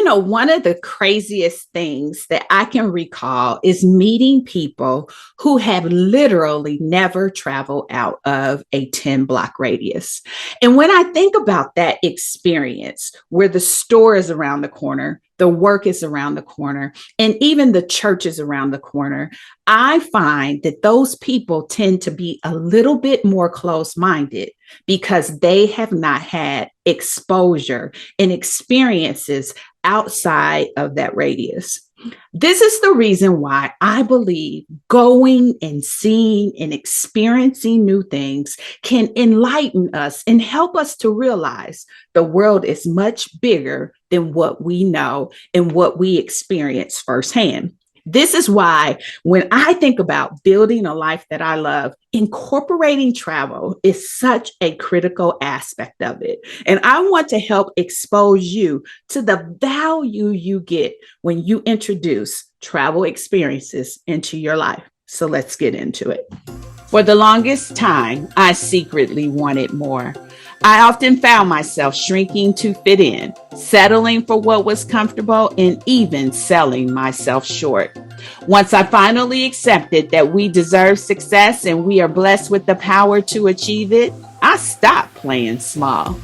One of the craziest things that I can recall is meeting people who have literally never traveled out of a 10-block radius. And when I think about that experience where the store is around the corner, the work is around the corner, and even the church is around the corner, I find that those people tend to be a little bit more close-minded because they have not had exposure and experiences outside of that radius. This is the reason why I believe going and seeing and experiencing new things can enlighten us and help us to realize the world is much bigger than what we know and what we experience firsthand. This is why when I think about building a life that I love, incorporating travel is such a critical aspect of it. And I want to help expose you to the value you get when you introduce travel experiences into your life. So let's get into it. For the longest time, I secretly wanted more. I often found myself shrinking to fit in, settling for what was comfortable, and even selling myself short. Once I finally accepted that we deserve success and we are blessed with the power to achieve it, I stopped playing small.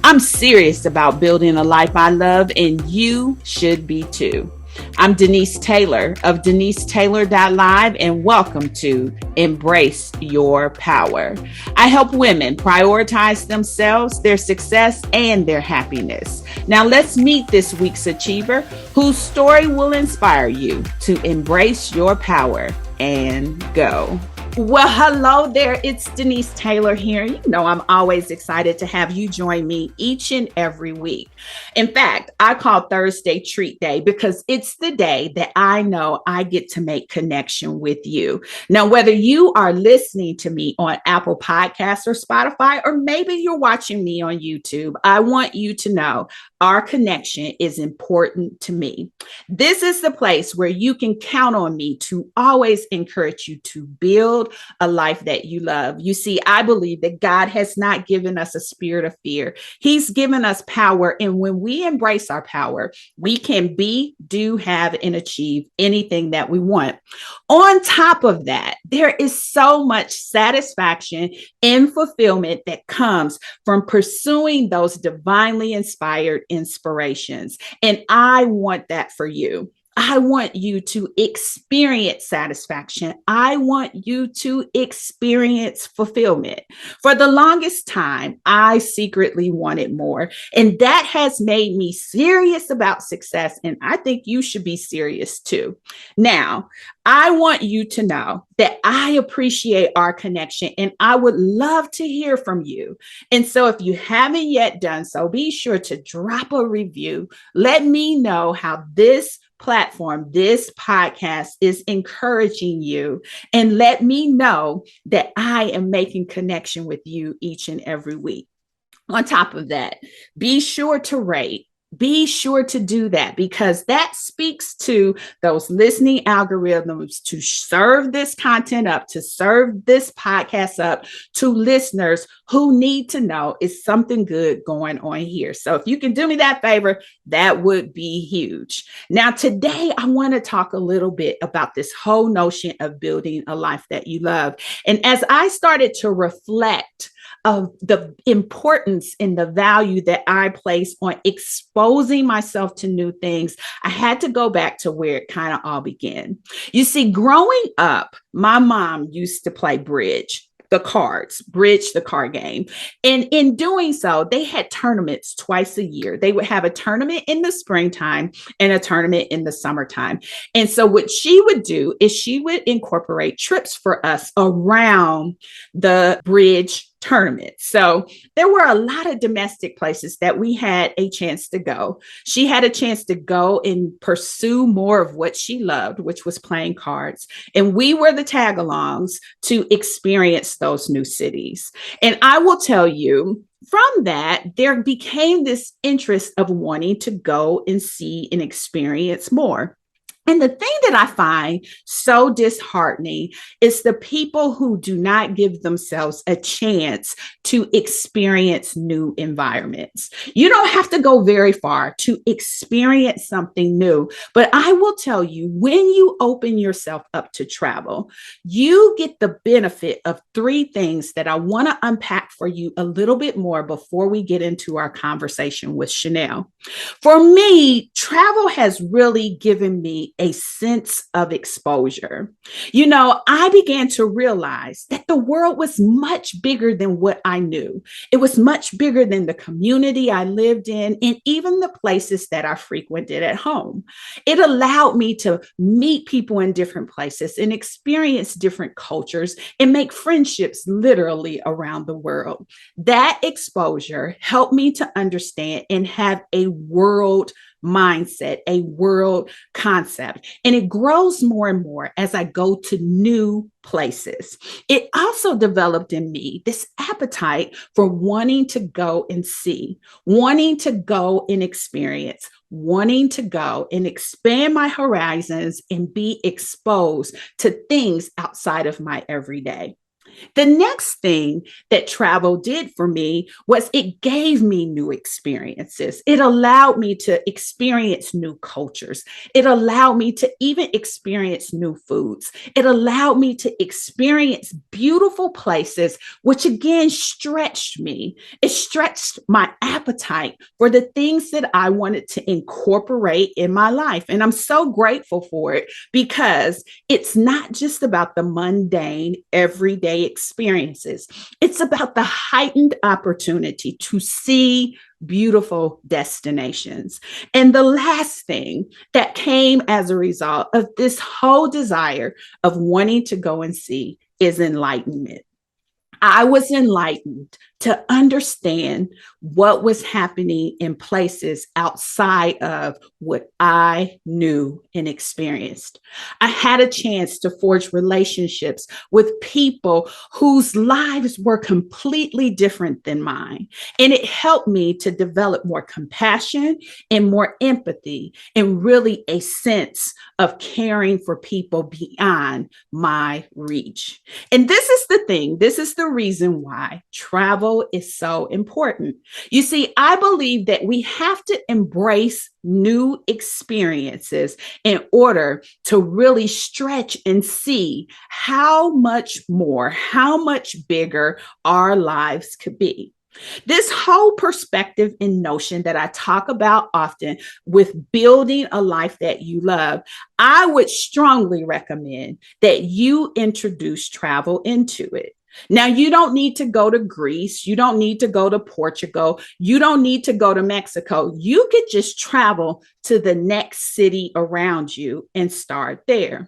I'm serious about building a life I love, and you should be too. I'm Denise Taylor of DeniseTaylor.live, and welcome to Embrace Your Power. I help women prioritize themselves, their success, and their happiness. Now let's meet this week's achiever whose story will inspire you to embrace your power and go. Well, hello there. It's Denise Taylor here. I'm always excited to have you join me each and every week. In fact, I call Thursday Treat Day because it's the day that I know I get to make connection with you. Now, whether you are listening to me on Apple Podcasts or Spotify, or maybe you're watching me on YouTube, I want you to know our connection is important to me. This is the place where you can count on me to always encourage you to build a life that you love. You see, I believe that God has not given us a spirit of fear. He's given us power. And when we embrace our power, we can be, do, have, and achieve anything that we want. On top of that, there is so much satisfaction and fulfillment that comes from pursuing those divinely inspired inspirations. And I want that for you. I want you to experience satisfaction. I want you to experience fulfillment. For the longest time, I secretly wanted more. And that has made me serious about success. And I think you should be serious too. Now, I want you to know that I appreciate our connection and I would love to hear from you. And so if you haven't yet done so, be sure to drop a review. Let me know how this platform, this podcast is encouraging you, and let me know that I am making connection with you each and every week. On top of that, be sure to rate. Be sure to do that because that speaks to those listening algorithms to serve this content up, to serve this podcast up to listeners who need to know is something good going on here. So if you can do me that favor, that would be huge. Now, today, I want to talk a little bit about this whole notion of building a life that you love. And as I started to reflect of the importance and the value that I place on exposing myself to new things, I had to go back to where it kind of all began. You see, growing up, my mom used to play bridge. The card game. And in doing so, they had tournaments twice a year. They would have a tournament in the springtime and a tournament in the summertime. And so what she would do is she would incorporate trips for us around the bridge tournament. So there were a lot of domestic places that we had a chance to go. She had a chance to go and pursue more of what she loved, which was playing cards. And we were the tag-alongs to experience those new cities. And I will tell you, from that, there became this interest of wanting to go and see and experience more. And the thing that I find so disheartening is the people who do not give themselves a chance to experience new environments. You don't have to go very far to experience something new, but I will tell you, when you open yourself up to travel, you get the benefit of three things that I want to unpack for you a little bit more before we get into our conversation with Shanell. For me, travel has really given me a sense of exposure. I began to realize that the world was much bigger than what I knew. It was much bigger than the community I lived in and even the places that I frequented at home. It allowed me to meet people in different places and experience different cultures and make friendships literally around the world. That exposure helped me to understand and have a world mindset, a world concept. And it grows more and more as I go to new places. It also developed in me this appetite for wanting to go and see, wanting to go and experience, wanting to go and expand my horizons and be exposed to things outside of my everyday. The next thing that travel did for me was it gave me new experiences. It allowed me to experience new cultures. It allowed me to even experience new foods. It allowed me to experience beautiful places, which again stretched me. It stretched my appetite for the things that I wanted to incorporate in my life. And I'm so grateful for it because it's not just about the mundane, everyday experiences. It's about the heightened opportunity to see beautiful destinations. And the last thing that came as a result of this whole desire of wanting to go and see is enlightenment. I was enlightened to understand what was happening in places outside of what I knew and experienced. I had a chance to forge relationships with people whose lives were completely different than mine. And it helped me to develop more compassion and more empathy and really a sense of caring for people beyond my reach. And this is the thing, this is the reason why travel is so important. You see, I believe that we have to embrace new experiences in order to really stretch and see how much more, how much bigger our lives could be. This whole perspective and notion that I talk about often with building a life that you love, I would strongly recommend that you introduce travel into it. Now, you don't need to go to Greece. You don't need to go to Portugal. You don't need to go to Mexico. You could just travel to the next city around you and start there.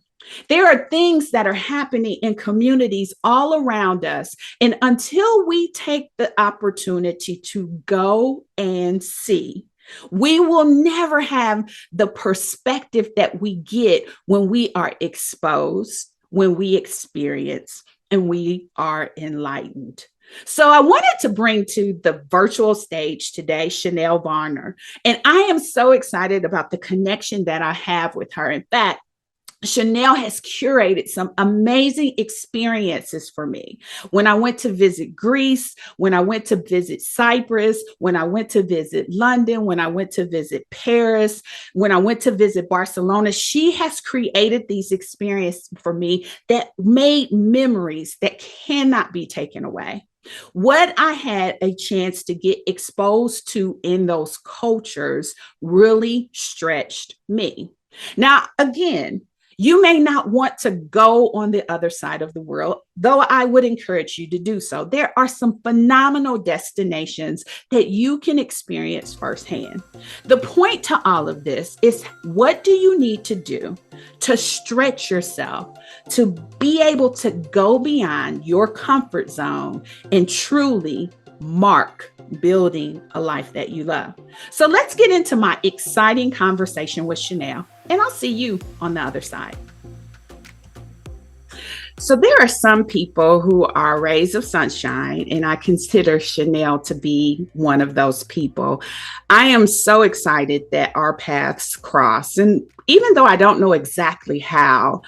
There are things that are happening in communities all around us. And until we take the opportunity to go and see, we will never have the perspective that we get when we are exposed, when we experience, and we are enlightened. So I wanted to bring to the virtual stage today, Shanell Varner. And I am so excited about the connection that I have with her. In fact, Shanell has curated some amazing experiences for me. When I went to visit Greece, when I went to visit Cyprus, when I went to visit London, when I went to visit Paris, when I went to visit Barcelona, she has created these experiences for me that made memories that cannot be taken away. What I had a chance to get exposed to in those cultures really stretched me. Now, again, you may not want to go on the other side of the world, though I would encourage you to do so. There are some phenomenal destinations that you can experience firsthand. The point to all of this is, what do you need to do to stretch yourself, to be able to go beyond your comfort zone and truly mark building a life that you love? So let's get into my exciting conversation with Shanell, and I'll see you on the other side. So there are some people who are rays of sunshine, and I consider Shanell to be one of those people. I am so excited that our paths cross. And even though I don't know exactly how,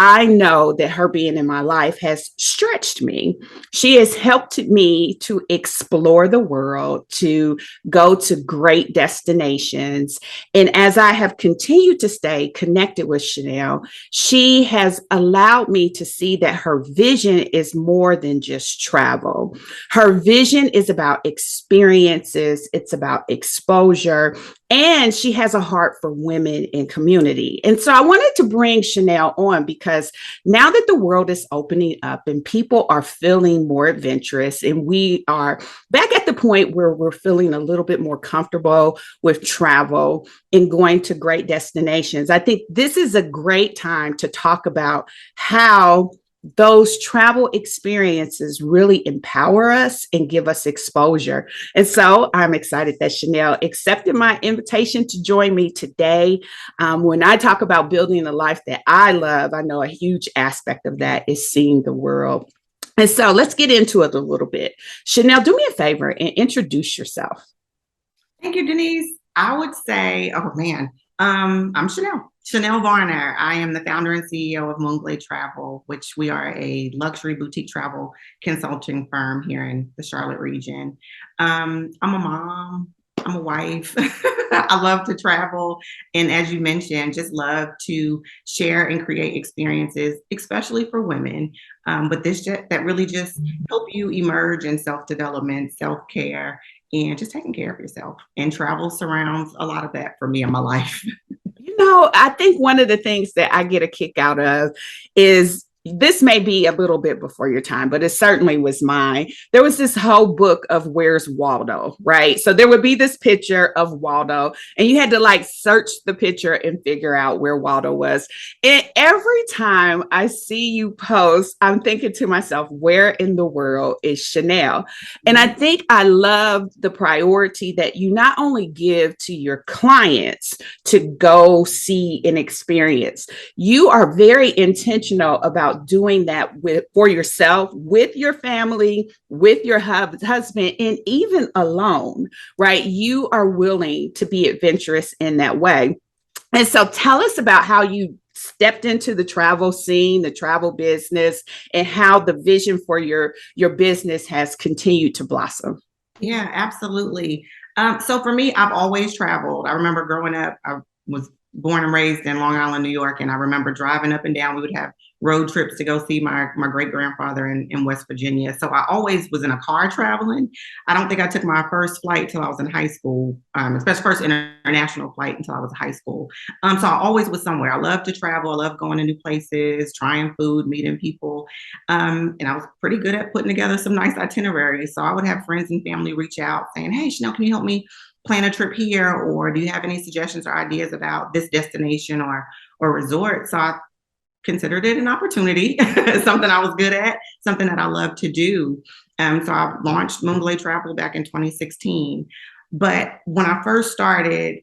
I know that her being in my life has stretched me. She has helped me to explore the world, to go to great destinations. And as I have continued to stay connected with Shanell, she has allowed me to see that her vision is more than just travel. Her vision is about experiences, it's about exposure, and she has a heart for women in community. And so I wanted to bring Shanell on because now that the world is opening up and people are feeling more adventurous, and we are back at the point where we're feeling a little bit more comfortable with travel and going to great destinations, I think this is a great time to talk about how those travel experiences really empower us and give us exposure. And so I'm excited that Shanell accepted my invitation to join me today. When I talk about building a life that I love, I know a huge aspect of that is seeing the world. And so let's get into it a little bit. Shanell, do me a favor and introduce yourself. Thank you, Denise. I would say, oh man, I'm Shanell Varner. I am the founder and CEO of Moonglade Travel, which we are a luxury boutique travel consulting firm here in the Charlotte region. I'm a mom. I'm a wife. I love to travel. And as you mentioned, just love to share and create experiences, especially for women. But that really just help you emerge in self-development, self-care, and just taking care of yourself. And travel surrounds a lot of that for me in my life. I think one of the things that I get a kick out of is this may be a little bit before your time, but it certainly was mine. There was this whole book of Where's Waldo, right? So there would be this picture of Waldo, and you had to like search the picture and figure out where Waldo was. And every time I see you post, I'm thinking to myself, where in the world is Shanell? And I think I love the priority that you not only give to your clients to go see and experience, you are very intentional about doing that for yourself, with your family, with your husband, and even alone, right? You are willing to be adventurous in that way. And so tell us about how you stepped into the travel scene, the travel business, and how the vision for your business has continued to blossom. Yeah, absolutely. So for me, I've always traveled. I remember growing up, I was born and raised in Long Island, New York, and I remember driving up and down. We would have road trips to go see my great grandfather in West Virginia. So I always was in a car traveling. I don't think I took my first flight till I was in high school, especially first international flight until I was in high school. So I always was somewhere. I love to travel. I love going to new places, trying food, meeting people. And I was pretty good at putting together some nice itineraries. So I would have friends and family reach out saying, "Hey, Shanell, can you help me plan a trip here? Or do you have any suggestions or ideas about this destination or resort?" So I considered it an opportunity, something I was good at, something that I love to do. So I launched Moonglade Travel back in 2016. But when I first started,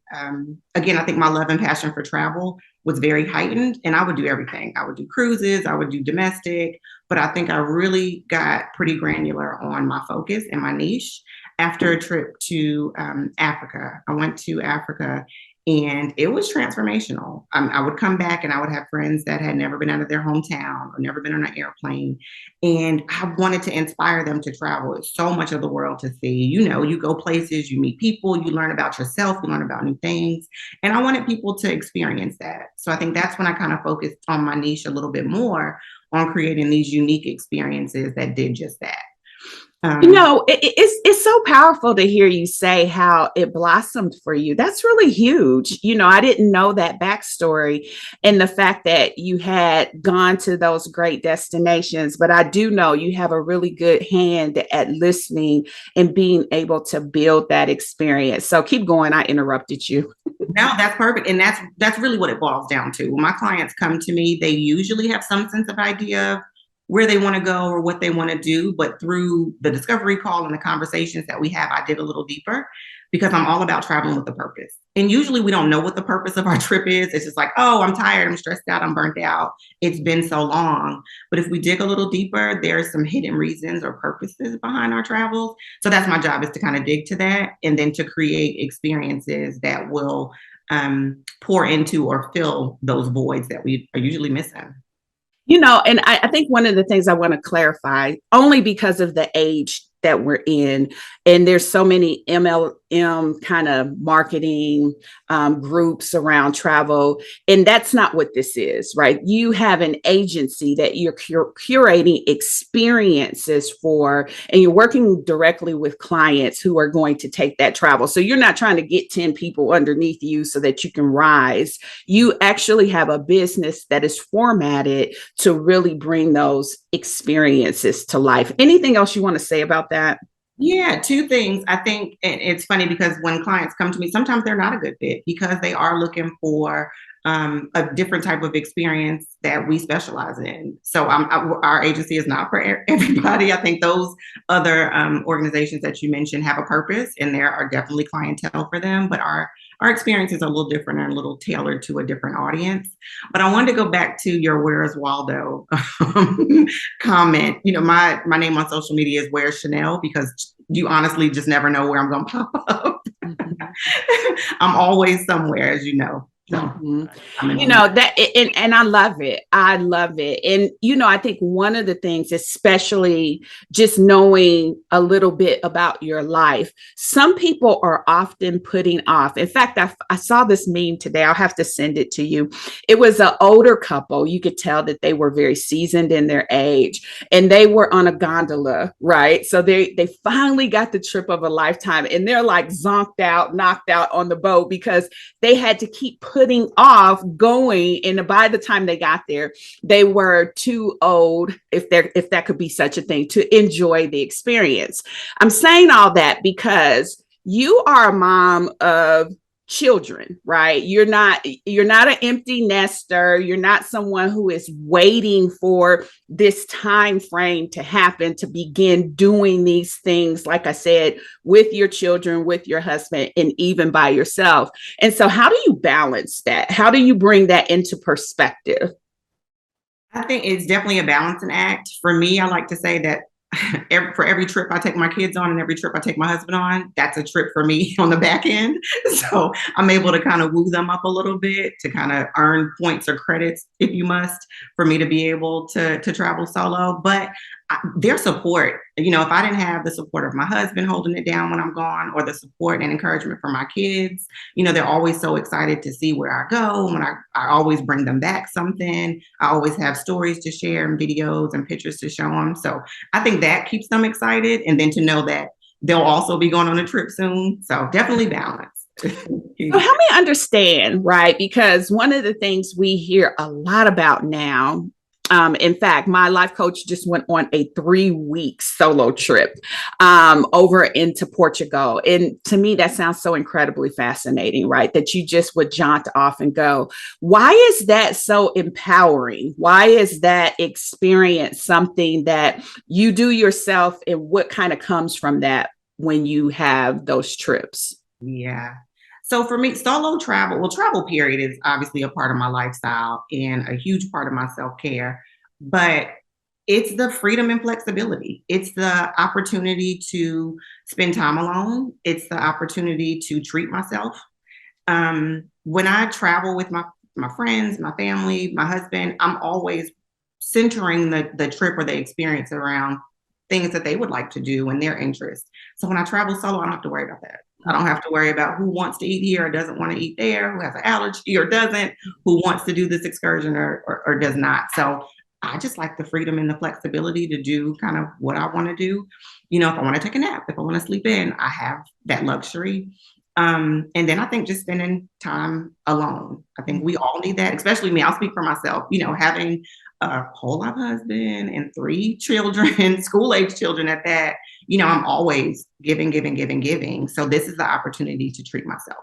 again, I think my love and passion for travel was very heightened, and I would do everything. I would do cruises, I would do domestic, but I think I really got pretty granular on my focus and my niche after a trip to Africa. I went to Africa and it was transformational. I would come back and I would have friends that had never been out of their hometown or never been on an airplane. And I wanted to inspire them to travel. It's so much of the world to see. You know, you go places, you meet people, you learn about yourself, you learn about new things. And I wanted people to experience that. So I think that's when I kind of focused on my niche a little bit more on creating these unique experiences that did just that. It's so powerful to hear you say how it blossomed for you. That's really huge. I didn't know that backstory and the fact that you had gone to those great destinations, but I do know you have a really good hand at listening and being able to build that experience. So keep going. I interrupted you. No, that's perfect. And that's really what it boils down to. When my clients come to me, they usually have some sense of idea of where they want to go or what they want to do. But through the discovery call and the conversations that we have, I dig a little deeper. because I'm all about traveling with a purpose. And usually we don't know what the purpose of our trip is. It's just like, oh, I'm tired, I'm stressed out, I'm burnt out. It's been so long. But if we dig a little deeper, there's some hidden reasons or purposes behind our travels. So that's my job, is to kind of dig to that and then to create experiences that will pour into or fill those voids that we are usually missing. And I think one of the things I want to clarify, only because of the age that we're in, and there's so many MLM kind of marketing groups around travel, and that's not what this is, right? You have an agency that you're curating experiences for, and you're working directly with clients who are going to take that travel. So you're not trying to get 10 people underneath you so that you can rise. You actually have a business that is formatted to really bring those experiences to life. Anything else you want to say about that? Yeah, two things. I think it's funny because when clients come to me, sometimes they're not a good fit because they are looking for a different type of experience that we specialize in. So our agency is not for everybody. I think those other organizations that you mentioned have a purpose, and there are definitely clientele for them. But our experiences are a little different and a little tailored to a different audience. But I wanted to go back to your "Where's Waldo" comment. My name on social media is "Where's Shanell," because you honestly just never know where I'm going to pop up. I'm always somewhere, as you know. So, that, and I love it. I love it. And, I think one of the things, especially just knowing a little bit about your life, some people are often putting off. In fact, I saw this meme today. I'll have to send it to you. It was an older couple. You could tell that they were very seasoned in their age, and they were on a gondola, right? So they finally got the trip of a lifetime, and they're like zonked out, knocked out on the boat because they had to keep putting off going, and by the time they got there, they were too old, if that could be such a thing, to enjoy the experience. I'm saying all that because you are a mom of children, right? You're not an empty nester. You're not someone who is waiting for this time frame to happen to begin doing these things, like I said, with your children, with your husband, and even by yourself. And so how do you balance that? How do you bring that into perspective? I think it's definitely a balancing act. For me, I like to say that for every trip I take my kids on and every trip I take my husband on, that's a trip for me on the back end. So I'm able to kind of woo them up a little bit to kind of earn points or credits, if you must, for me to be able to travel solo. But their support, if I didn't have the support of my husband holding it down when I'm gone, or the support and encouragement from my kids, they're always so excited to see where I go. When I always bring them back something, I always have stories to share and videos and pictures to show them. So I think that keeps them excited. And then to know that they'll also be going on a trip soon. So definitely balance. So help me understand, right? Because one of the things we hear a lot about now, in fact, my life coach just went on a 3-week solo trip over into Portugal. And to me, that sounds so incredibly fascinating, right? That you just would jaunt off and go. Why is that so empowering? Why is that experience something that you do yourself? And what kind of comes from that when you have those trips? Yeah. So for me, solo travel period is obviously a part of my lifestyle and a huge part of my self-care, but it's the freedom and flexibility. It's the opportunity to spend time alone. It's the opportunity to treat myself. When I travel with my friends, my family, my husband, I'm always centering the trip or the experience around things that they would like to do and their interests. So when I travel solo, I don't have to worry about that. I don't have to worry about who wants to eat here or doesn't want to eat there, who has an allergy or doesn't, who wants to do this excursion or does not. So I just like the freedom and the flexibility to do kind of what I want to do. If I want to take a nap, if I want to sleep in, I have that luxury. And then I think just spending time alone. I think we all need that, especially me. I'll speak for myself, having a whole life husband and 3 children, school-age children at that. I'm always giving, giving, giving, giving. So this is the opportunity to treat myself.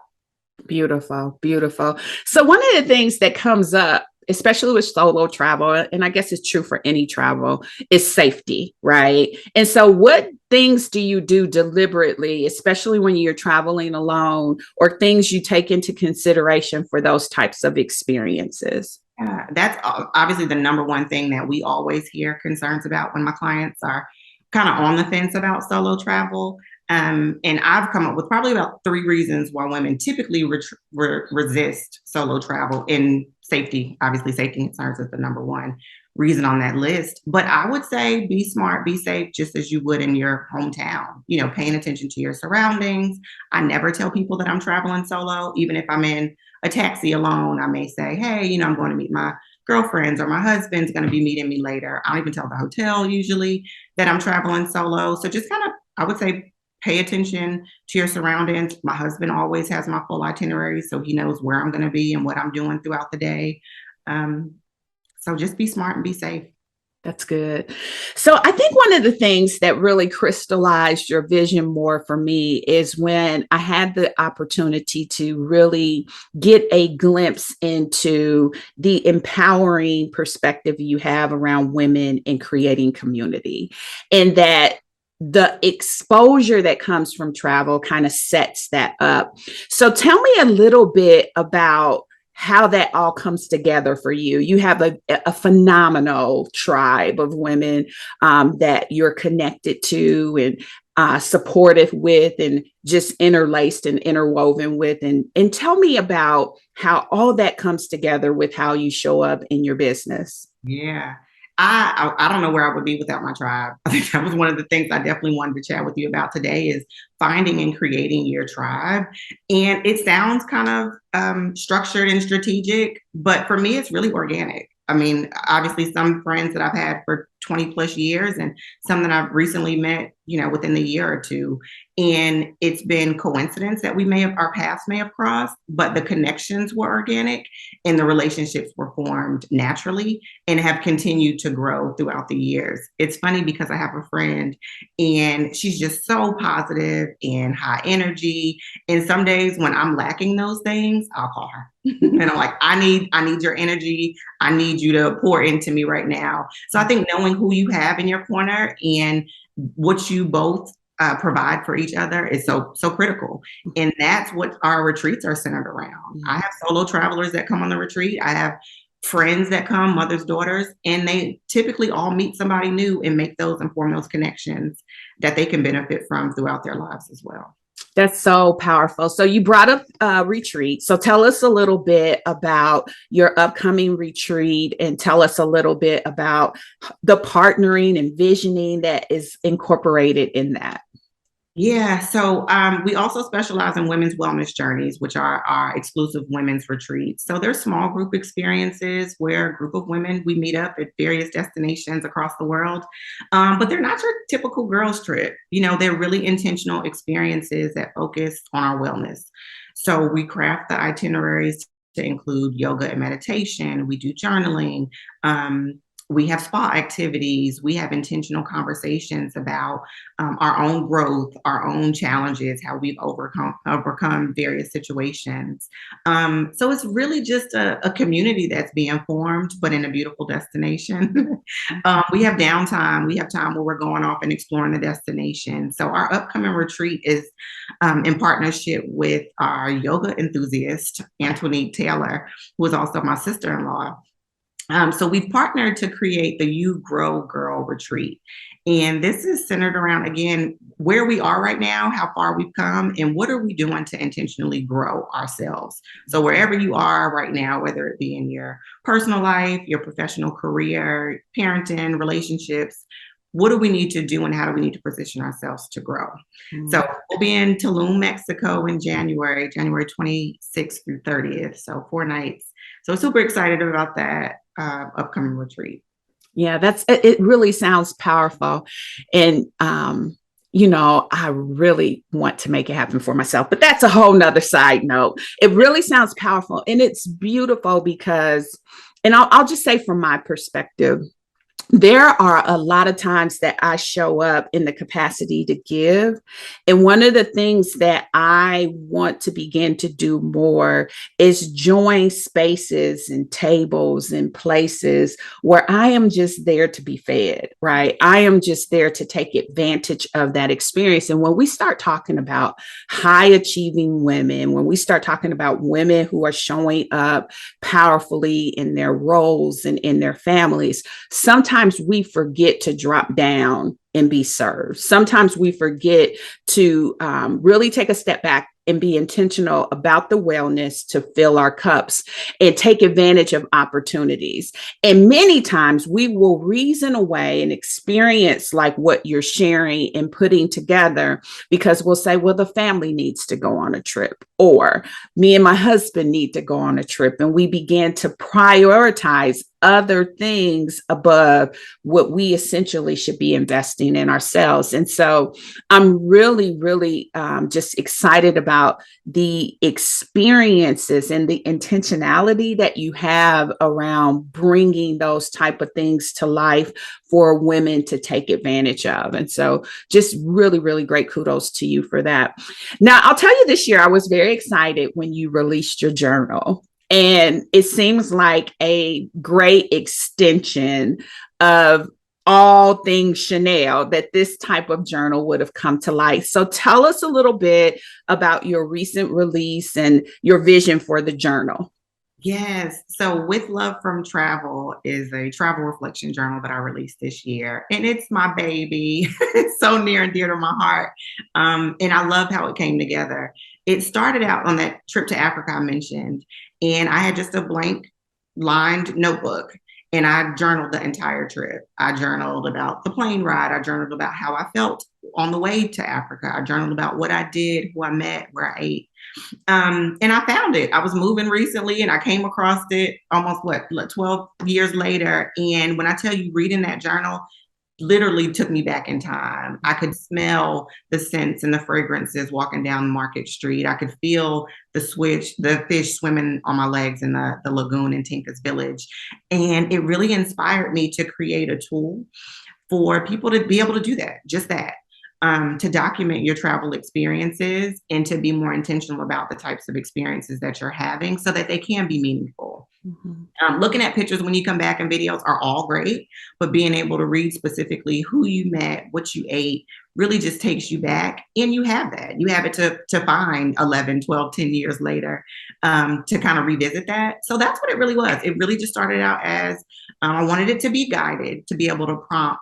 Beautiful, beautiful. So one of the things that comes up especially with solo travel, and I guess it's true for any travel, is safety, right? And so what things do you do deliberately, especially when you're traveling alone, or things you take into consideration for those types of experiences? Yeah, that's obviously the number one thing that we always hear concerns about when my clients are kind of on the fence about solo travel. And I've come up with probably about 3 reasons why women typically resist solo travel. In safety, obviously, safety concerns is the number one reason on that list. But I would say be smart, be safe, just as you would in your hometown, paying attention to your surroundings. I never tell people that I'm traveling solo, even if I'm in a taxi alone. I may say, hey, I'm going to meet my girlfriends, or my husband's going to be meeting me later. I don't even tell the hotel usually that I'm traveling solo. So just kind of, I would say, pay attention to your surroundings. My husband always has my full itinerary, so he knows where I'm going to be and what I'm doing throughout the day. So just be smart and be safe. That's good. So I think one of the things that really crystallized your vision more for me is when I had the opportunity to really get a glimpse into the empowering perspective you have around women and creating community, and that the exposure that comes from travel kind of sets that up. So tell me a little bit about how that all comes together for you. You have a phenomenal tribe of women that you're connected to and supportive with, and just interlaced and interwoven with. And tell me about how all that comes together with how you show up in your business. Yeah. I don't know where I would be without my tribe. I think that was one of the things I definitely wanted to chat with you about today, is finding and creating your tribe. And it sounds kind of structured and strategic, but for me, it's really organic. I mean, obviously some friends that I've had for 20 plus years, and some that I've recently met, within the year or two. And it's been coincidence that our paths may have crossed, but the connections were organic and the relationships were formed naturally and have continued to grow throughout the years. It's funny because I have a friend, and she's just so positive and high energy. And some days when I'm lacking those things, I'll call her. And I'm like, I need your energy. I need you to pour into me right now. So I think knowing who you have in your corner and what you both provide for each other is so critical. And that's what our retreats are centered around. I have solo travelers that come on the retreat. I have friends that come, mothers, daughters, and they typically all meet somebody new and make those and form those connections that they can benefit from throughout their lives as well. That's so powerful. So you brought up retreat. So tell us a little bit about your upcoming retreat, and tell us a little bit about the partnering and visioning that is incorporated in that. Yeah, so we also specialize in women's wellness journeys, which are our exclusive women's retreats. So they're small group experiences where a group of women, we meet up at various destinations across the world. But they're not your typical girls trip. They're really intentional experiences that focus on our wellness. So we craft the itineraries to include yoga and meditation. We do journaling. We have spa activities. We have intentional conversations about our own growth, our own challenges, how we've overcome various situations. So it's really just a community that's being formed, but in a beautiful destination. We have downtime. We have time where we're going off and exploring the destination. So our upcoming retreat is in partnership with our yoga enthusiast, Antoinette Taylor, who is also my sister-in-law. So we've partnered to create the You Grow Girl Retreat. And this is centered around, again, where we are right now, how far we've come, and what are we doing to intentionally grow ourselves. So wherever you are right now, whether it be in your personal life, your professional career, parenting, relationships, what do we need to do and how do we need to position ourselves to grow? So we'll be in Tulum, Mexico in January 26th through 30th. So 4 nights. So super excited about that upcoming retreat. Yeah, it really sounds powerful. And, I really want to make it happen for myself, but that's a whole nother side note. It really sounds powerful, and it's beautiful because, and I'll just say from my perspective, There are a lot of times that I show up in the capacity to give. And one of the things that I want to begin to do more is join spaces and tables and places where I am just there to be fed, right? I am just there to take advantage of that experience. And when we start talking about high achieving women, when we start talking about women who are showing up powerfully in their roles and in their families, sometimes we forget to drop down and be served. Sometimes we forget to really take a step back and be intentional about the wellness to fill our cups and take advantage of opportunities. And many times we will reason away an experience like what you're sharing and putting together because we'll say, well, the family needs to go on a trip, or me and my husband need to go on a trip. And we began to prioritize other things above what we essentially should be investing in ourselves. And so I'm really, really just excited about the experiences and the intentionality that you have around bringing those type of things to life for women to take advantage of. And so just really, really great kudos to you for that. Now, I'll tell you, this year, I was very excited when you released your journal. And it seems like a great extension of all things Shanell that this type of journal would have come to life. So tell us a little bit about your recent release and your vision for the journal. Yes. So, With Love from Travel is a travel reflection journal that I released this year. And it's my baby. It's so near and dear to my heart. And I love how it came together. It started out on that trip to Africa I mentioned, and I had just a blank lined notebook. And I journaled the entire trip. I journaled about the plane ride. I journaled about how I felt on the way to Africa. I journaled about what I did, who I met, where I ate. And I found it. I was moving recently and I came across it almost 12 years later. And when I tell you, reading that journal literally took me back in time. I could smell the scents and the fragrances walking down Market Street. I could feel the fish swimming on my legs in the lagoon in Tinka's Village. And it really inspired me to create a tool for people to be able to do that, just that. To document your travel experiences and to be more intentional about the types of experiences that you're having so that they can be meaningful. Looking at pictures when you come back and videos are all great, but being able to read specifically who you met, what you ate, really just takes you back. And you have that. You have it to find 11, 12, 10 years later to kind of revisit that. So that's what it really was. It really just started out as I wanted it to be guided, to be able to prompt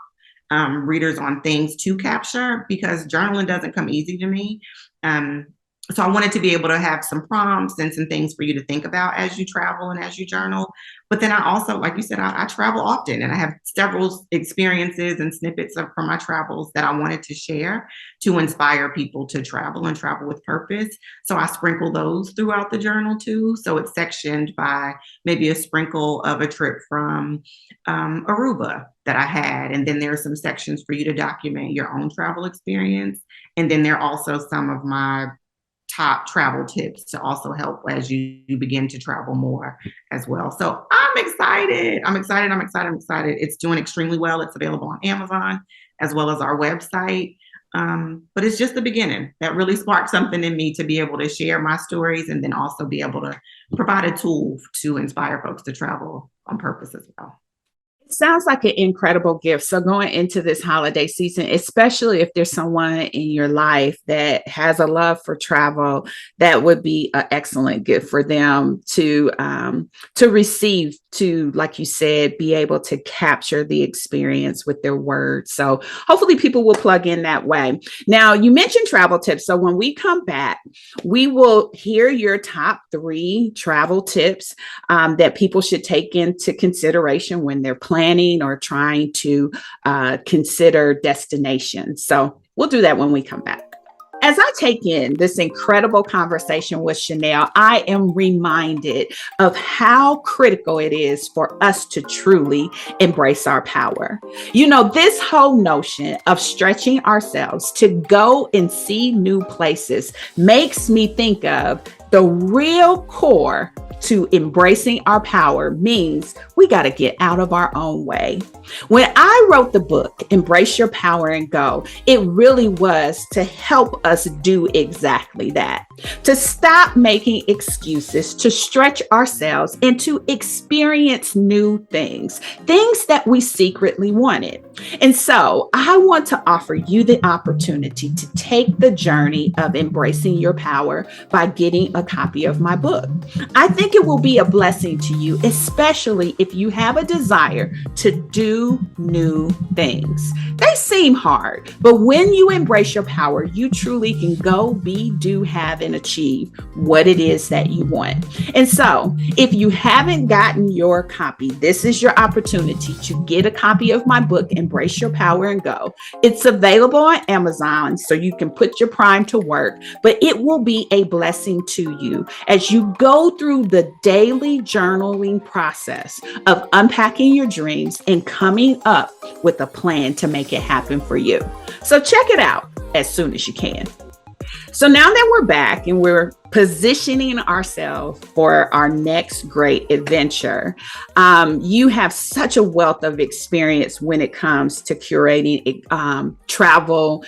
readers on things to capture, because journaling doesn't come easy to me. So I wanted to be able to have some prompts and some things for you to think about as you travel and as you journal. But then I also, like you said, I travel often, and I have several experiences and snippets from my travels that I wanted to share to inspire people to travel and travel with purpose. So I sprinkle those throughout the journal too. So it's sectioned by maybe a sprinkle of a trip from Aruba that I had. And then there are some sections for you to document your own travel experience. And then there are also some of my top travel tips to also help as you begin to travel more as well. So I'm excited. I'm excited. I'm excited. I'm excited. It's doing extremely well. It's available on Amazon as well as our website. But it's just the beginning. That really sparked something in me to be able to share my stories and then also be able to provide a tool to inspire folks to travel on purpose as well. Sounds like an incredible gift. So going into this holiday season, especially if there's someone in your life that has a love for travel, that would be an excellent gift for them to receive, to, like you said, be able to capture the experience with their words. So hopefully people will plug in that way. Now, you mentioned travel tips. So when we come back, we will hear your top 3 travel tips that people should take into consideration when they're planning or trying to consider destinations. So we'll do that when we come back. As I take in this incredible conversation with Shanell, I am reminded of how critical it is for us to truly embrace our power. You know, this whole notion of stretching ourselves to go and see new places makes me think of The real core to embracing our power means we got to get out of our own way. When I wrote the book, Embrace Your Power and Go, it really was to help us do exactly that, to stop making excuses, to stretch ourselves, and to experience new things that we secretly wanted. And so I want to offer you the opportunity to take the journey of embracing your power by getting a copy of my book. I think it will be a blessing to you, especially if you have a desire to do new things. They seem hard, but when you embrace your power, you truly can go, be, do, have, and achieve what it is that you want. And so, if you haven't gotten your copy, this is your opportunity to get a copy of my book, Embrace Your Power and Go. It's available on Amazon, so you can put your Prime to work, but it will be a blessing to you as you go through the daily journaling process of unpacking your dreams and coming up with a plan to make it happen for you. So check it out as soon as you can. So now that we're back and we're positioning ourselves for our next great adventure, you have such a wealth of experience when it comes to curating travel,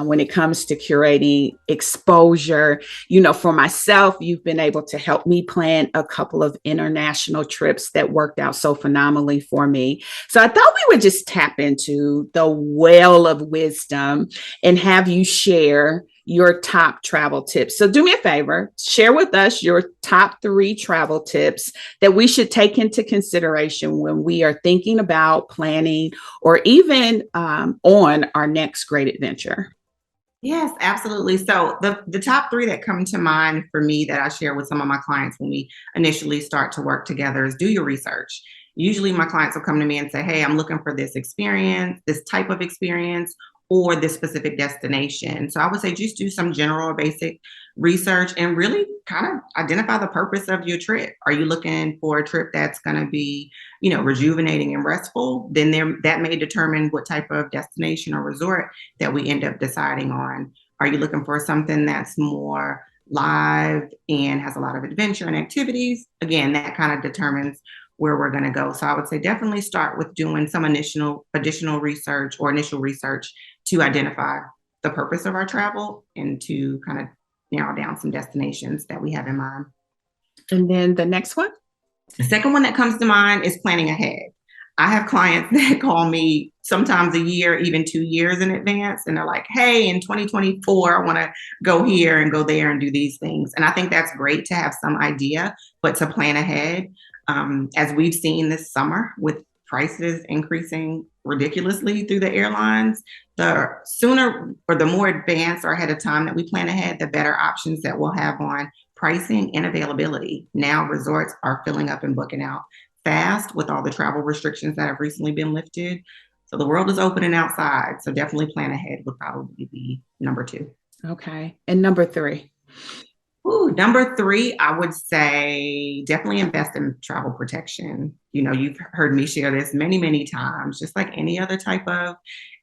when it comes to curating exposure. You know, for myself, you've been able to help me plan a couple of international trips that worked out so phenomenally for me. So I thought we would just tap into the well of wisdom and have you share your top travel tips. So do me a favor, share with us your top 3 travel tips that we should take into consideration when we are thinking about planning or even on our next great adventure. Yes, absolutely. So the top 3 that come to mind for me that I share with some of my clients when we initially start to work together is do your research. Usually my clients will come to me and say, hey, I'm looking for this experience, this type of experience, or this specific destination. So I would say just do some general or basic research and really kind of identify the purpose of your trip. Are you looking for a trip that's going to be, rejuvenating and restful? Then that may determine what type of destination or resort that we end up deciding on. Are you looking for something that's more live and has a lot of adventure and activities? Again, that kind of determines where we're going to go. So I would say definitely start with doing some additional research or initial research to identify the purpose of our travel and to kind of narrow down some destinations that we have in mind. And then the next one? The second one that comes to mind is planning ahead. I have clients that call me sometimes a year, even 2 years in advance. And they're like, hey, in 2024, I want to go here and go there and do these things. And I think that's great to have some idea, but to plan ahead. As we've seen this summer with prices increasing ridiculously through the airlines, the sooner or the more advanced or ahead of time that we plan ahead, the better options that we'll have on pricing and availability. Now resorts are filling up and booking out fast with all the travel restrictions that have recently been lifted. So the world is opening outside. So definitely plan ahead would probably be number 2. Okay. And number 3? Ooh, number 3, I would say definitely invest in travel protection. You've heard me share this many, many times, just like any other type of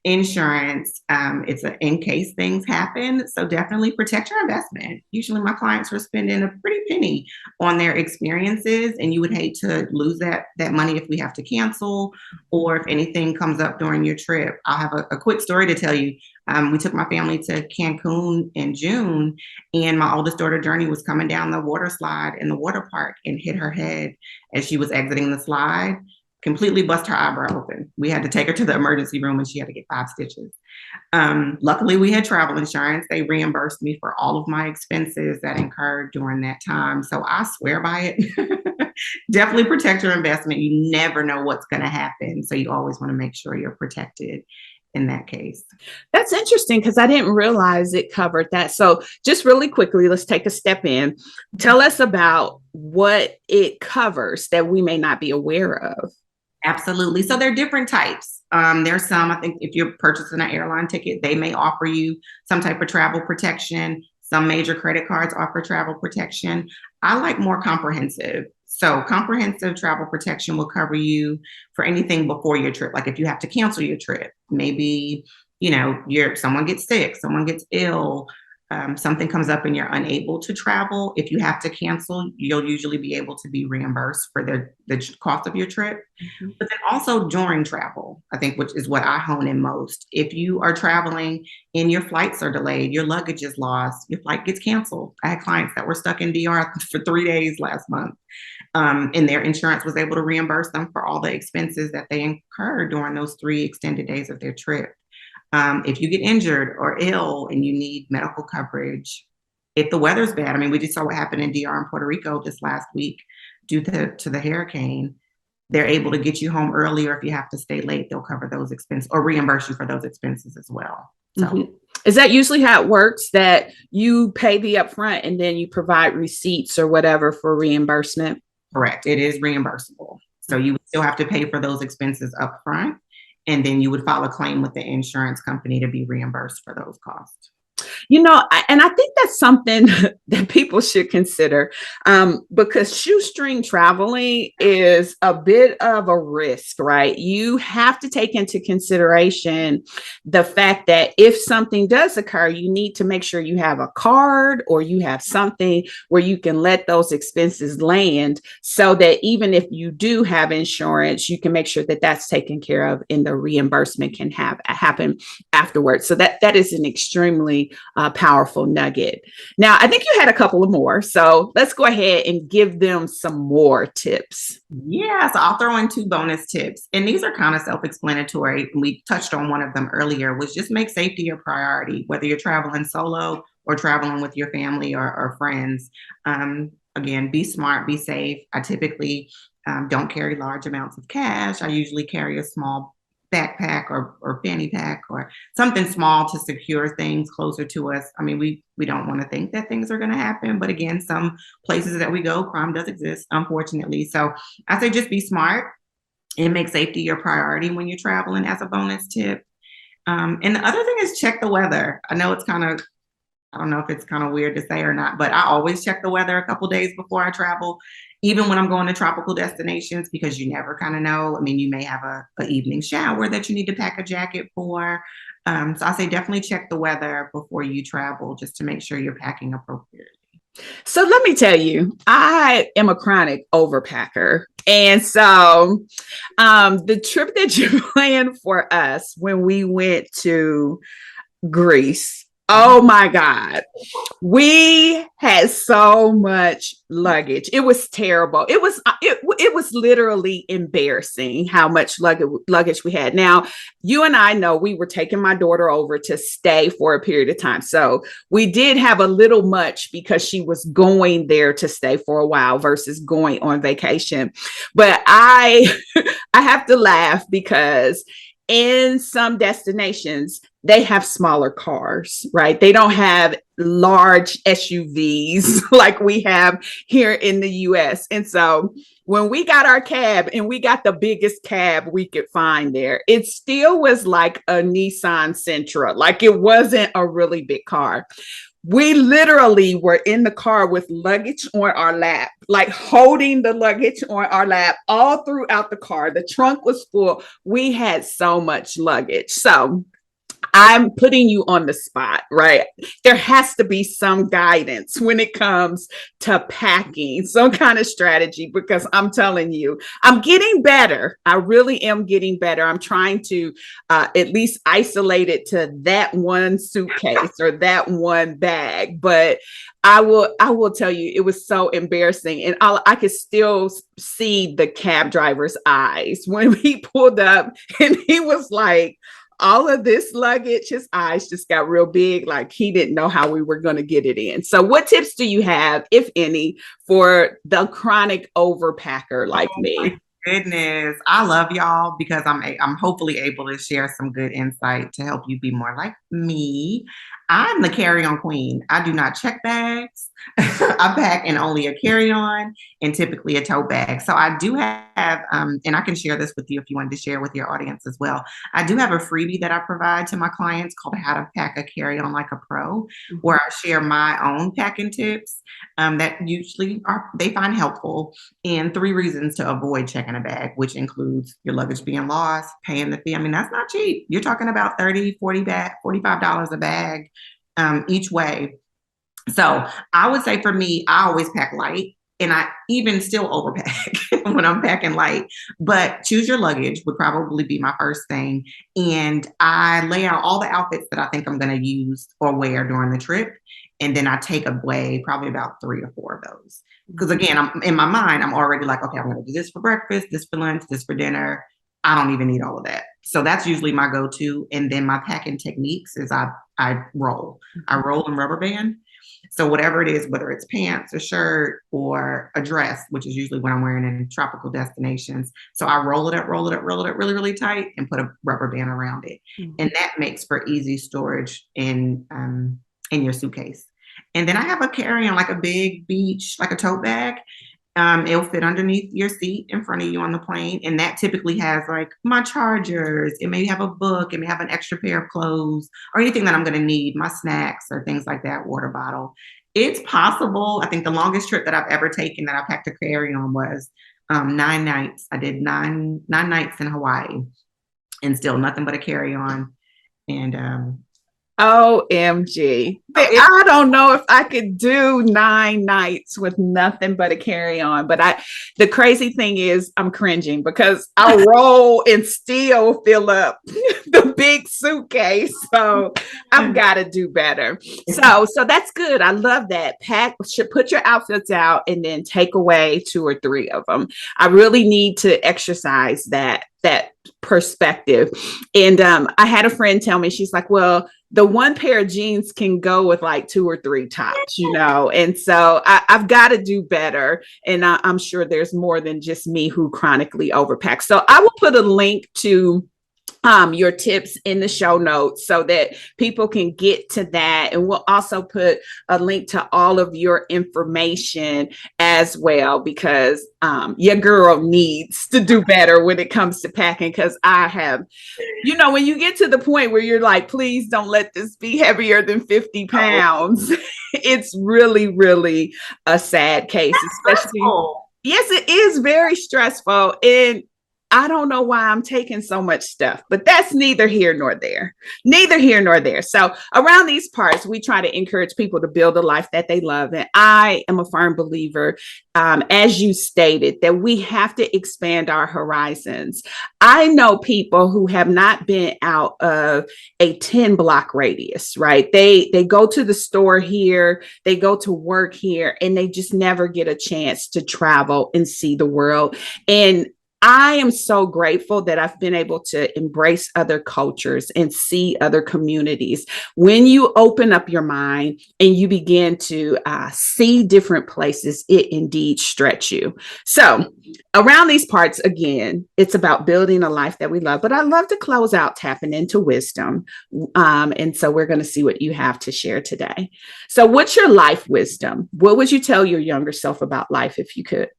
insurance. It's in case things happen. So definitely protect your investment. Usually my clients are spending a pretty penny on their experiences, and you would hate to lose that money if we have to cancel or if anything comes up during your trip. I'll have a quick story to tell you. We took my family to Cancun in June, and my oldest daughter, Journey, was coming down the water slide in the water park and hit her head as she was exiting the slide, completely bust her eyebrow open. We had to take her to the emergency room and she had to get 5 stitches. Luckily, we had travel insurance. They reimbursed me for all of my expenses that incurred during that time. So I swear by it. Definitely protect your investment. You never know what's going to happen. So you always want to make sure you're protected in that case. That's interesting because I didn't realize it covered that. So just really quickly, let's take a step in. Tell us about what it covers that we may not be aware of. Absolutely. So there are different types. There's some, I think if you're purchasing an airline ticket, they may offer you some type of travel protection. Some major credit cards offer travel protection. I like more comprehensive. So comprehensive travel protection will cover you for anything before your trip. Like if you have to cancel your trip, maybe, someone gets sick, someone gets ill, something comes up and you're unable to travel, if you have to cancel, you'll usually be able to be reimbursed for the cost of your trip. Mm-hmm. But then also during travel, I think, which is what I hone in most. If you are traveling and your flights are delayed, your luggage is lost, your flight gets canceled. I had clients that were stuck in DR for 3 days last month. And their insurance was able to reimburse them for all the expenses that they incurred during those 3 extended days of their trip. If you get injured or ill and you need medical coverage, if the weather's bad, I mean, we just saw what happened in DR and Puerto Rico this last week due to the hurricane. They're able to get you home early, or if you have to stay late, they'll cover those expenses or reimburse you for those expenses as well. So. Mm-hmm. Is that usually how it works, that you pay the upfront and then you provide receipts or whatever for reimbursement? Correct. It is reimbursable. So you would still have to pay for those expenses upfront, and then you would file a claim with the insurance company to be reimbursed for those costs. And I think that's something that people should consider, because shoestring traveling is a bit of a risk, right? You have to take into consideration the fact that if something does occur, you need to make sure you have a card or you have something where you can let those expenses land, so that even if you do have insurance, you can make sure that that's taken care of and the reimbursement can happen afterwards. So that is an extremely powerful nugget. Now, I think you had a couple of more, so let's go ahead and give them some more tips. Yeah, so I'll throw in 2 bonus tips, and these are kind of self-explanatory. We touched on one of them earlier, which just make safety your priority, whether you're traveling solo or traveling with your family or friends. Again, be smart, be safe. I typically don't carry large amounts of cash. I usually carry a small backpack or fanny pack or something small to secure things closer to us. I mean, we don't want to think that things are going to happen, but again, some places that we go, crime does exist, unfortunately. So I say just be smart and make safety your priority when you're traveling, as a bonus tip. And the other thing is check the weather. I know I don't know if it's kind of weird to say or not, but I always check the weather a couple days before I travel, even when I'm going to tropical destinations, because you never kind of know. I mean, you may have a evening shower that you need to pack a jacket for. So I say definitely check the weather before you travel, just to make sure you're packing appropriately. So let me tell you, I am a chronic overpacker. And so the trip that you planned for us when we went to Greece, oh my God. We had so much luggage. It was terrible. It was literally embarrassing how much luggage we had. Now, you and I know we were taking my daughter over to stay for a period of time. So we did have a little much because she was going there to stay for a while versus going on vacation. But I have to laugh because in some destinations, they have smaller cars, right? They don't have large SUVs like we have here in the US. And so when we got our cab, and we got the biggest cab we could find there, it still was like a Nissan Sentra. Like, it wasn't a really big car. We literally were in the car with luggage on our lap, like holding the luggage on our lap all throughout the car. The trunk was full. We had so much luggage. So I'm putting you on the spot, right? There has to be some guidance when it comes to packing, some kind of strategy, because I'm telling you, I'm getting better. I really am getting better. I'm trying to at least isolate it to that one suitcase or that one bag. But I will tell you, it was so embarrassing. And I could still see the cab driver's eyes when he pulled up and he was like, all of this luggage, his eyes just got real big, like he didn't know how we were going to get it in. So what tips do you have, if any, for the chronic overpacker like me? Goodness, I love y'all because I'm hopefully able to share some good insight to help you be more like me. I'm the carry-on queen. I do not check bags. I pack in only a carry-on and typically a tote bag. So I do have, and I can share this with you if you wanted to share with your audience as well. I do have a freebie that I provide to my clients called How to Pack a Carry-On Like a Pro, where I share my own packing tips that usually they find helpful, and 3 reasons to avoid checking a bag, which includes your luggage being lost, paying the fee. I mean, that's not cheap. You're talking about $30, $40, $45 a bag each way. So I would say for me, I always pack light, and I even still overpack when I'm packing light. But choose your luggage would probably be my first thing. And I lay out all the outfits that I think I'm going to use or wear during the trip. And then I take away probably about 3 or 4 of those. Because again, I'm in my mind, I'm already like, okay, I'm going to do this for breakfast, this for lunch, this for dinner. I don't even need all of that. So that's usually my go-to. And then my packing techniques is I roll. I roll and rubber band. So whatever it is, whether it's pants, a shirt, or a dress, which is usually what I'm wearing in tropical destinations. So I roll it up, roll it up, roll it up really, really tight and put a rubber band around it. Mm-hmm. And that makes for easy storage in your suitcase. And then I have a carry-on, like a big beach, like a tote bag. It'll fit underneath your seat in front of you on the plane. And that typically has like my chargers. It may have a book. It may have an extra pair of clothes or anything that I'm going to need, my snacks or things like that, water bottle. It's possible. I think the longest trip that I've ever taken that I packed a carry-on was 9 nights. I did nine nights in Hawaii and still nothing but a carry-on. And OMG. I don't know if I could do 9 nights with nothing but a carry-on. But the crazy thing is I'm cringing because I roll and still fill up the big suitcase. So I've got to do better. So that's good. I love that. Put your outfits out and then take away 2 or 3 of them. I really need to exercise that perspective. And I had a friend tell me, she's like, well, the one pair of jeans can go with like 2 or 3 tops, and so I've got to do better. And I'm sure there's more than just me who chronically overpack. So I will put a link to your tips in the show notes so that people can get to that. And we'll also put a link to all of your information as well, because your girl needs to do better when it comes to packing. Because I have, when you get to the point where you're like, please don't let this be heavier than 50 pounds, it's really, really a sad case, especially. Yes, it is very stressful. And I don't know why I'm taking so much stuff, but that's neither here nor there. Neither here nor there. So around these parts, we try to encourage people to build a life that they love. And I am a firm believer, as you stated, that we have to expand our horizons. I know people who have not been out of a 10 block radius, right? They go to the store here, they go to work here, and they just never get a chance to travel and see the world. And I am so grateful that I've been able to embrace other cultures and see other communities. When you open up your mind and you begin to see different places, it indeed stretches you. So around these parts, again, it's about building a life that we love. But I love to close out tapping into wisdom. And so we're going to see what you have to share today. So what's your life wisdom? What would you tell your younger self about life if you could?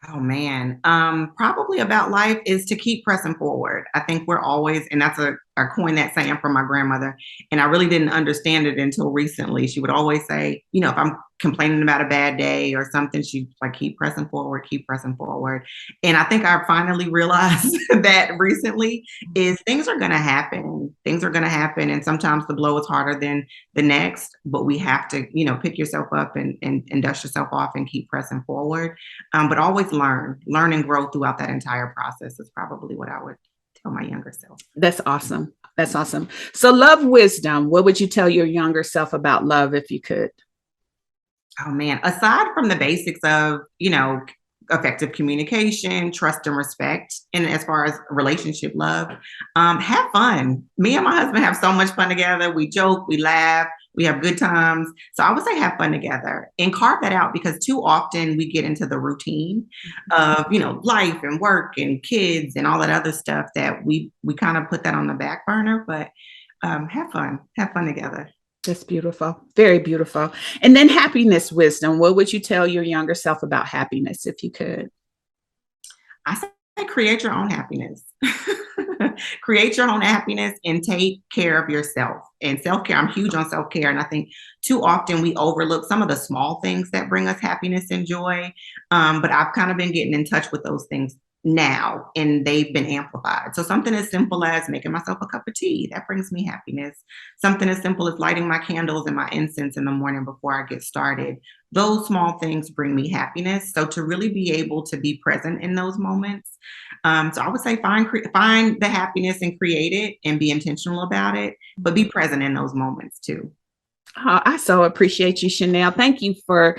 Oh man, probably about life is to keep pressing forward. I think we're always, and that's I coined that saying from my grandmother, and I really didn't understand it until recently. She would always say, if I'm complaining about a bad day or something, she'd like, keep pressing forward, keep pressing forward. And I think I finally realized that recently is things are going to happen. Things are going to happen. And sometimes the blow is harder than the next, but we have to, pick yourself up and dust yourself off and keep pressing forward. But always learn and grow throughout that entire process is probably what I would tell my younger self. That's awesome. That's awesome. So love wisdom. What would you tell your younger self about love if you could? Oh man, aside from the basics of, effective communication, trust and respect, and as far as relationship love, have fun. Me and my husband have so much fun together. We joke, we laugh, we have good times. So I would say have fun together and carve that out, because too often we get into the routine of, life and work and kids and all that other stuff that we kind of put that on the back burner, but have fun together. That's beautiful. Very beautiful. And then happiness wisdom. What would you tell your younger self about happiness if you could? I say create your own happiness. Create your own happiness and take care of yourself. And self-care, I'm huge on self-care. And I think too often we overlook some of the small things that bring us happiness and joy. But I've kind of been getting in touch with those things now, and they've been amplified. So something as simple as making myself a cup of tea, that brings me happiness. Something as simple as lighting my candles and my incense in the morning before I get started. Those small things bring me happiness. So to really be able to be present in those moments. So I would say find the happiness and create it and be intentional about it, but be present in those moments too. Oh, I so appreciate you, Shanell. Thank you for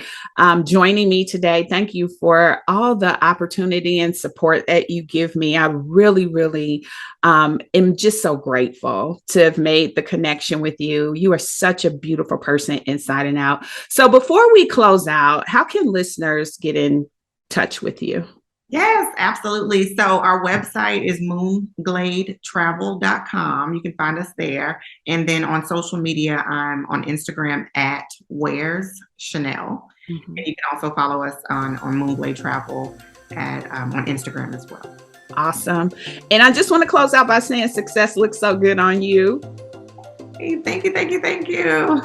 joining me today. Thank you for all the opportunity and support that you give me. I really, really am just so grateful to have made the connection with you. You are such a beautiful person inside and out. So before we close out, how can listeners get in touch with you? Yes, absolutely. So our website is moongladetravel.com. You can find us there. And then on social media, I'm on Instagram at Where's Shanell. Mm-hmm. And you can also follow us on Moonglade Travel on Instagram as well. Awesome. And I just want to close out by saying success looks so good on you. Hey, thank you, thank you, thank you.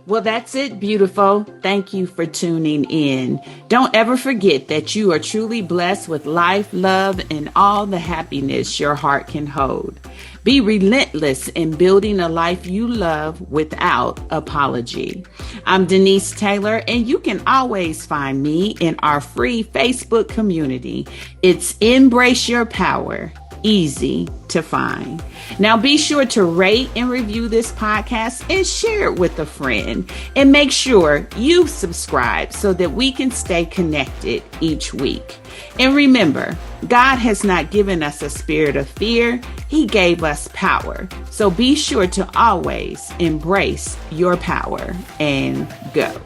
Well, that's it, beautiful. Thank you for tuning in. Don't ever forget that you are truly blessed with life, love, and all the happiness your heart can hold. Be relentless in building a life you love without apology. I'm Denise Taylor, and you can always find me in our free Facebook community. It's Embrace Your Power. Easy to find. Now be sure to rate and review this podcast and share it with a friend. And make sure you subscribe so that we can stay connected each week. And remember, God has not given us a spirit of fear. He gave us power. So be sure to always embrace your power and go.